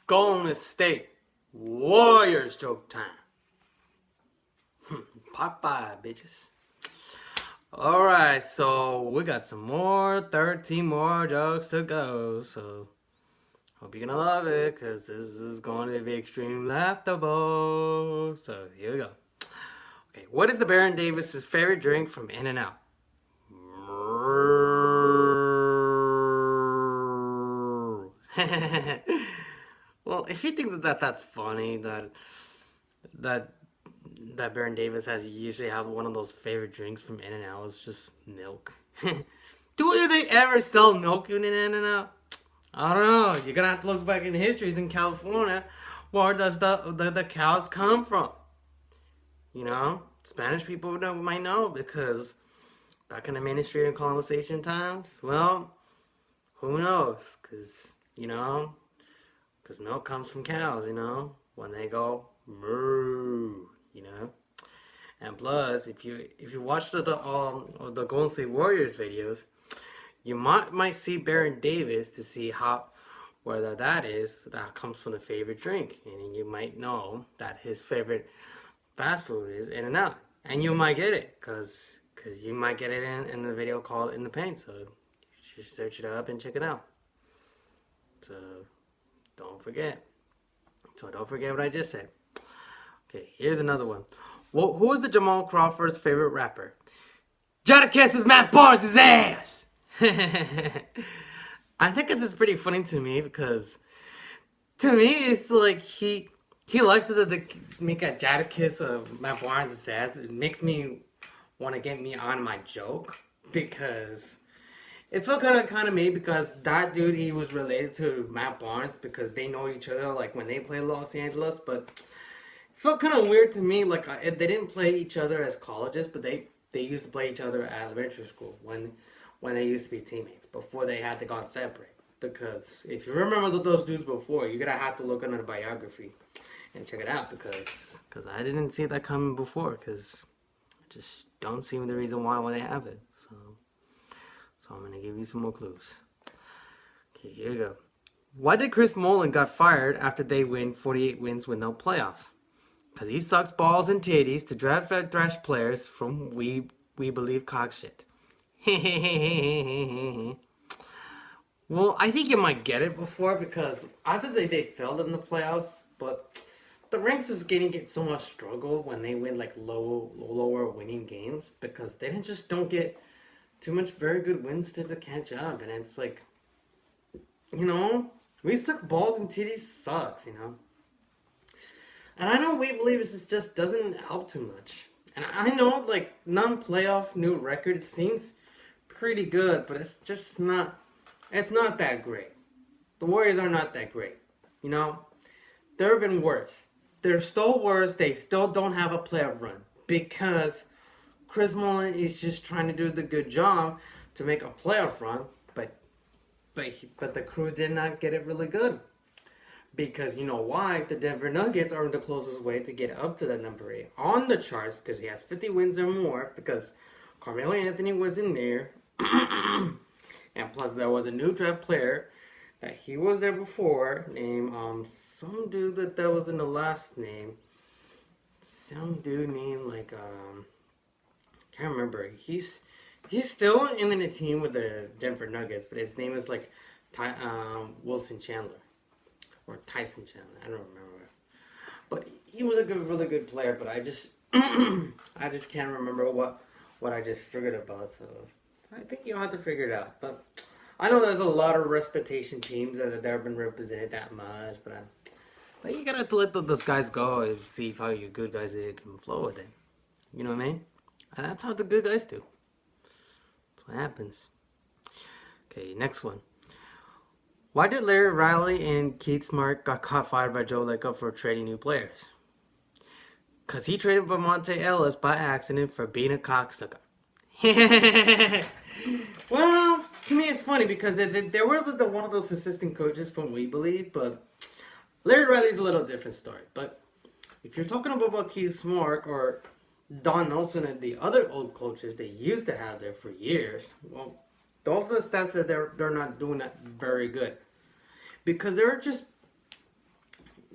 Golden State Warriors joke time. Pop 5, bitches. Alright, so we got some more, 13 more jokes to go. So, hope you're gonna love it, because this is going to be extreme laughable. So, here we go. Okay, what is the Baron Davis's favorite drink from In-N-Out? Well, if you think that's funny, that that Baron Davis has usually have one of those favorite drinks from In-N-Out, it's just milk. Do they ever sell milk in In-N-Out? I don't know. You're gonna have to look back in histories in California. Where does the cows come from? You know, Spanish people might know, because back in the ministry and colonization times, well, who knows? Because milk comes from cows, when they go moo, And plus, if you watch the Golden State Warriors videos, you might see Baron Davis to see whether that comes from the favorite drink, and you might know that his favorite fast food is In-N-Out, and you might get it because you might get it in the video called In the Paint. So you should search it up and check it out. So don't forget. So don't forget what I just said. Okay, here's another one. Well, who is the Jamal Crawford's favorite rapper? Jadakiss Matt Barnes' ass! I think it's just pretty funny to me, because to me it's like he likes to make a Jadakiss of Matt Barnes' ass. It makes me want to get me on my joke, because it felt kind of me, because that dude, he was related to Matt Barnes because they know each other, like when they play Los Angeles. But it felt kind of weird to me, like they didn't play each other as colleges, but they used to play each other at elementary school when they used to be teammates before they had to go separate. Because if you remember those dudes before, you're gonna have to look into the biography and check it out, because I didn't see that coming before, because I just don't see the reason why they have it. So I'm gonna give you some more clues. Okay, here we go. Why did Chris Mullin got fired after they win 48 wins with no playoffs? Because he sucks balls and titties to draft trash players from we believe cock shit. Well, I think you might get it before, because after they failed in the playoffs, but the ranks is get so much struggle when they win like lower winning games, because they don't get too much very good wins to catch up. And it's like, we suck balls and titties sucks, And I know we believe this just doesn't help too much. And I know, like, non-playoff new record seems pretty good, but it's just not, it's not that great. The Warriors are not that great, There have been worse. They're still worse. They still don't have a playoff run, because Chris Mullin is just trying to do the good job to make a playoff run, but the crew did not get it really good. Because you know why? The Denver Nuggets are the closest way to get up to that number 8 on the charts, because he has 50 wins or more, because Carmelo Anthony was in there. And plus there was a new draft player that he was there before, named some dude that was in the last name. Some dude named can't remember. He's still in the team with the Denver Nuggets, but his name is like Wilson Chandler. Or Tyson Chandler, I don't remember. But he was a really good player, but I just can't remember what I just figured about. So I think you'll have to figure it out. But I know there's a lot of reputation teams that have been represented that much, but you gotta let those guys go and see how you good guys can flow with it. You know what I mean? And that's how the good guys do. That's what happens. Okay, next one. Why did Larry Riley and Keith Smart got caught fired by Joe Lacob for trading new players? Because he traded for Monte Ellis by accident for being a cocksucker. Well, to me it's funny, because they were one of those assistant coaches from We Believe, but Larry Riley's a little different story. But if you're talking about Keith Smart or Don Nelson and the other old coaches they used to have there for years, well, those are the stats that they're not doing that very good. Because they're just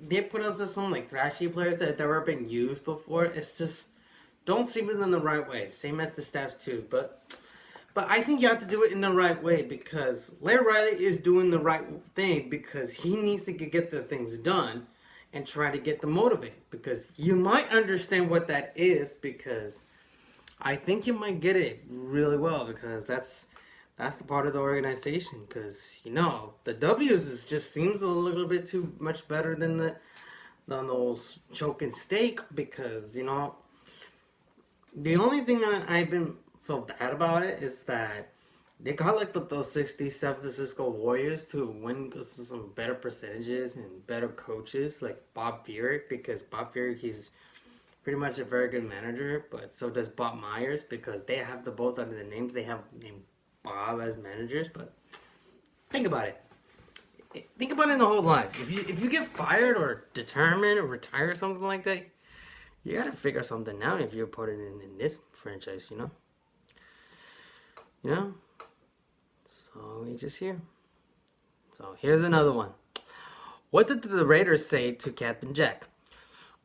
they put us as some like thrashy players that never been used before. It's just don't see it in the right way. Same as the stats too, but I think you have to do it in the right way because Larry Riley is doing the right thing because he needs to get the things done and try to get them motivated because you might understand what that is because I think you might get it really well because that's the part of the organization because the W's just seems a little bit too much better than those choking steak because the only thing I've been feel bad about it is that they got like those 60s San Francisco Warriors to win because of some better percentages and better coaches like Bob Furyk because Bob Furyk he's pretty much a very good manager, but so does Bob Myers because they have the both under the names they have named Bob as managers. But think about it. Think about it in the whole life. If you get fired or determined or retire or something like that, you gotta figure something out if you're put in this franchise, So we just here. So here's another one. What did the Raiders say to Captain Jack?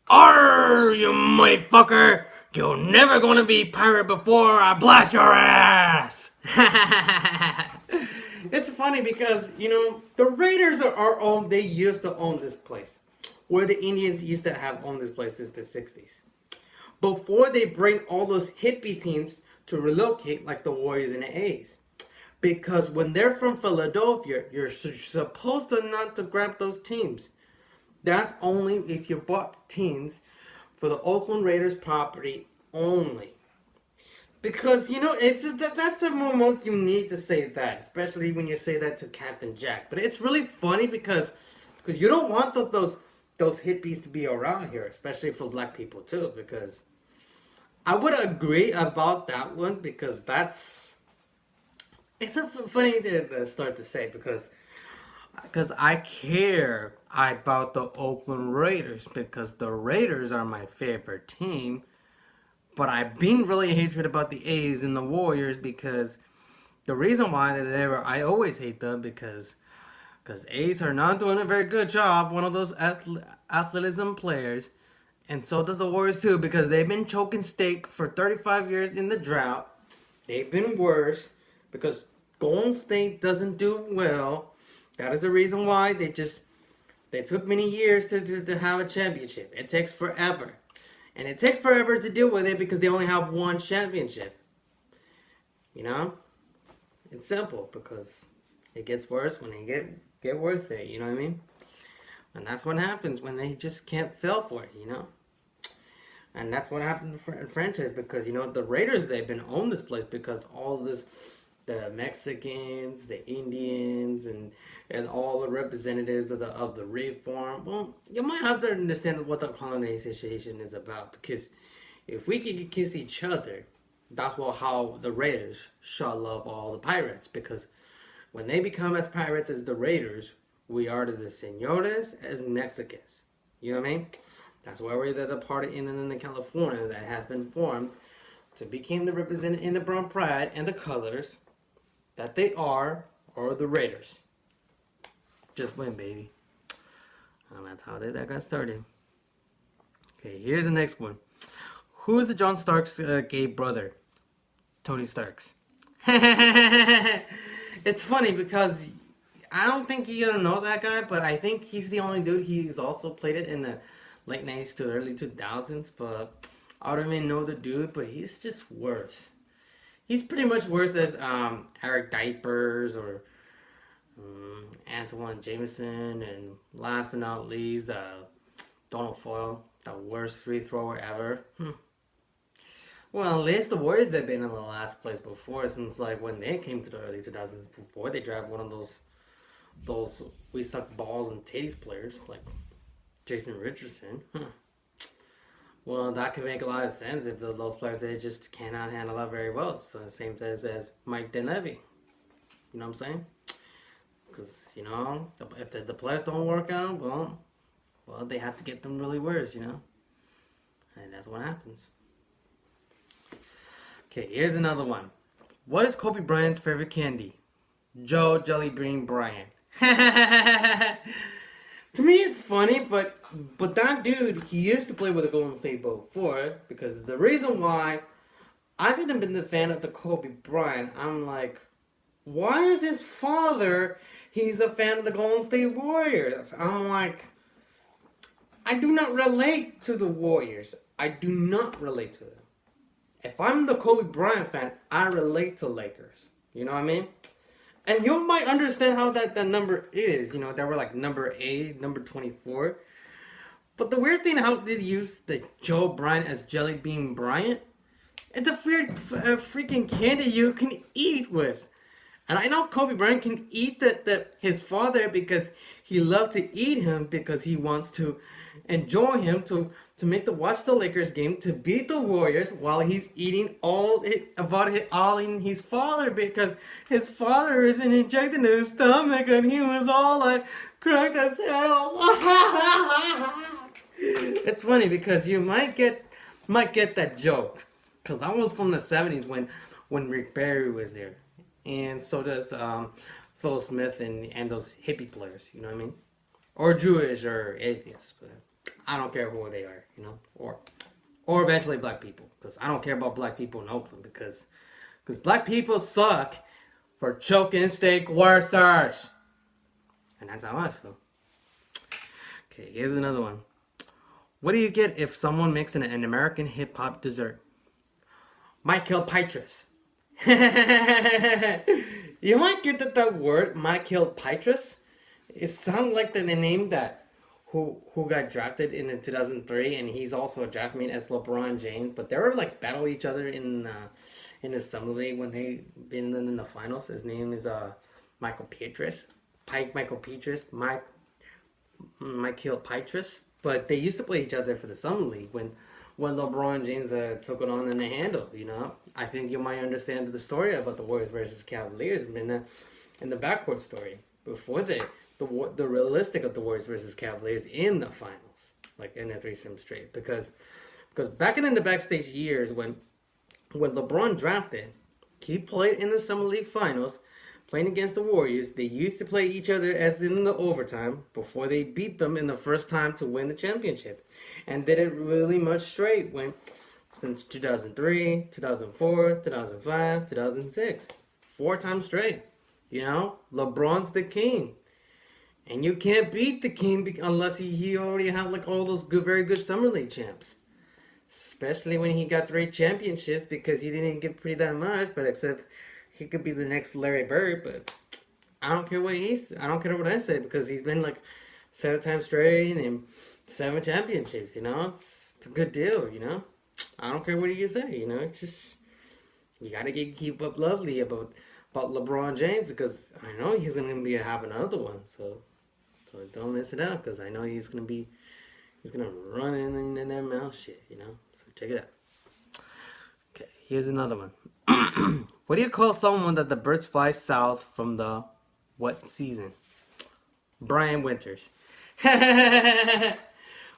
Arr, you mighty fucker! You're never gonna be pirate before I blast your ass! It's funny because, the Raiders they used to own this place. Where the Indians used to have owned this place since the 60s. Before they bring all those hippie teams to relocate like the Warriors and the A's. Because when they're from Philadelphia, you're supposed to not to grab those teams. That's only if you bought teams for the Oakland Raiders property only. Because, if that's the most you need to say that. Especially when you say that to Captain Jack. But it's really funny because you don't want those hippies to be around here. Especially for black people too. Because I would agree about that one. Because it's a funny thing to start to say. Because I care about the Oakland Raiders because the Raiders are my favorite team. But I've been really hatred about the A's and the Warriors because the reason why I always hate them because A's are not doing a very good job. One of those athleticism players. And so does the Warriors too because they've been choking steak for 35 years in the drought. They've been worse because Golden State doesn't do well. That is the reason why they took many years to have a championship. It takes forever. And it takes forever to deal with it because they only have one championship. It's simple because it gets worse when they get worth it, you know what I mean? And that's what happens when they just can't fail for it, And that's what happened in franchise because, the Raiders, they've been owned this place because all this, the Mexicans, the Indians, and all the representatives of the Rave Farm. Well, you might have to understand what the colonization is about because if we could kiss each other, that's how the Raiders shall love all the pirates because when they become as pirates as the Raiders, we are to the senores as Mexicans. You know what I mean? That's why we're the party in California that has been formed to become the representative in the brown pride and the colors that they are the Raiders. Just win, baby. And that's how that got started. Okay, here's the next one. Who is the John Stark's gay brother? Tony Stark's. It's funny because I don't think you're gonna know that guy, but I think he's the only dude. He's also played it in the late 90s to early 2000s, but I don't even know the dude, but he's just worse. He's pretty much worse as Eric Diapers or Antoine Jameson, and last but not least, Donald Foyle, the worst free thrower ever. Well, at least the Warriors have been in the last place before, since like when they came to the early 2000s, before they drafted one of those we suck balls and titties players like Jason Richardson. Well, that could make a lot of sense if those players they just cannot handle that very well. So the same as Mike Dinwiddie. You know what I'm saying? Because, if the players don't work out, well, they have to get them really worse, And that's what happens. Okay, here's another one. What is Kobe Bryant's favorite candy? Joe Jelly Bean Bryant. To me, it's funny, but that dude, he used to play with the Golden State before, because the reason why I haven't been the fan of the Kobe Bryant, I'm like, why is his father? He's a fan of the Golden State Warriors. I'm like, I do not relate to the Warriors. I do not relate to them. If I'm the Kobe Bryant fan, I relate to Lakers. You know what I mean? And you might understand how that number is. You know, that were like number 8, number 24. But the weird thing, how they use the Joe Bryant as Jelly Bean Bryant, it's a freaking candy you can eat with. And I know Kobe Bryant can eat his father because he loved to eat him because he wants to enjoy him to watch the Lakers game to beat the Warriors while he's eating all in his father because his father isn't injecting his stomach and he was all like cracked as hell. It's funny because you might get that joke because that was from the 70s when Rick Barry was there. And so does Phil Smith and those hippie players, you know what I mean? Or Jewish or atheists. But I don't care who they are, you know? Or eventually black people. Because I don't care about black people in Oakland because black people suck for choking steak worsters. And that's how I feel. Okay, here's another one. What do you get if someone makes an American hip-hop dessert? Michael Petrus. You might get that word Michael Petrus. It sounds like the name that who got drafted in 2003, and he's also a draft mate as LeBron James. But they were like battle each other in the summer league when they been in the finals. His name is Michael Petrus, Michael Petrus. But they used to play each other for the summer league when LeBron James took it on in the handle, you know. I think you might understand the story about the Warriors versus Cavaliers in the backcourt story before the realistic of the Warriors versus Cavaliers in the finals, like in the threesome straight, because back in the backstage years when LeBron drafted, he played in the summer league finals. Playing against the Warriors, they used to play each other as in the overtime before they beat them in the first time to win the championship. And did it really much straight since 2003, 2004, 2005, 2006. 4 times straight. You know, LeBron's the king. And you can't beat the king unless he already have like all those very good summer league champs. Especially when he got 3 championships because he didn't get pretty that much, but except he could be the next Larry Bird, but I don't care what I don't care what I say because he's been like 7 times straight and 7 championships, you know? It's a good deal, you know? I don't care what you say, you know? It's just, you gotta keep up lovely about LeBron James because I know he's gonna have another one, so don't miss it out because I know he's gonna run in their mouth shit, you know? So check it out. Okay, here's another one. What do you call someone that the birds fly south from the what season? Bryan Winters.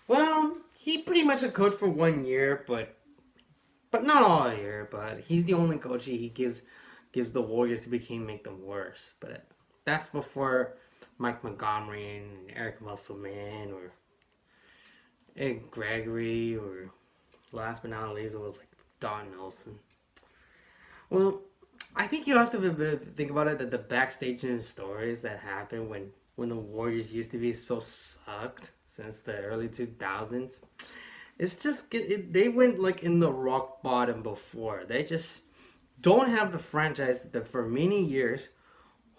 Well, he pretty much a coach for 1 year, but not all year. But he's the only coach he gives the Warriors to make them worse. But that's before Mike Montgomery and Eric Musselman or Ed Gregory or last but not least it was like Don Nelson. Well, I think you have to think about it that the backstage stories that happened when the Warriors used to be so sucked since the early 2000s. It's just they went like in the rock bottom before. They just don't have the franchise that for many years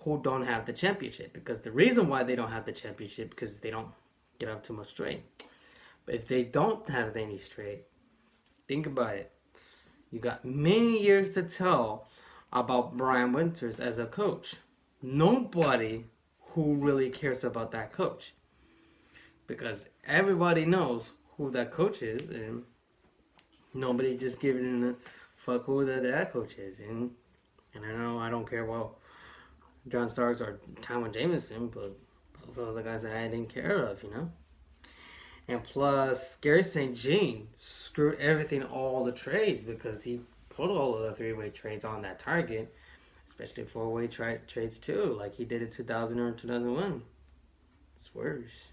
who don't have the championship because the reason why they don't have the championship because they don't get up too much straight. But if they don't have any straight, think about it. You got many years to tell about Bryan Winters as a coach. Nobody who really cares about that coach. Because everybody knows who that coach is and nobody just giving a fuck who that coach is. And I know I don't care about John Starks or Tywin Jameson, but those are the guys that I didn't care of, you know? And plus, Gary St. Jean screwed everything, all the trades, because he put all of the 3-way trades on that target, especially 4-way trades too, like he did in 2000 or 2001. It's worse.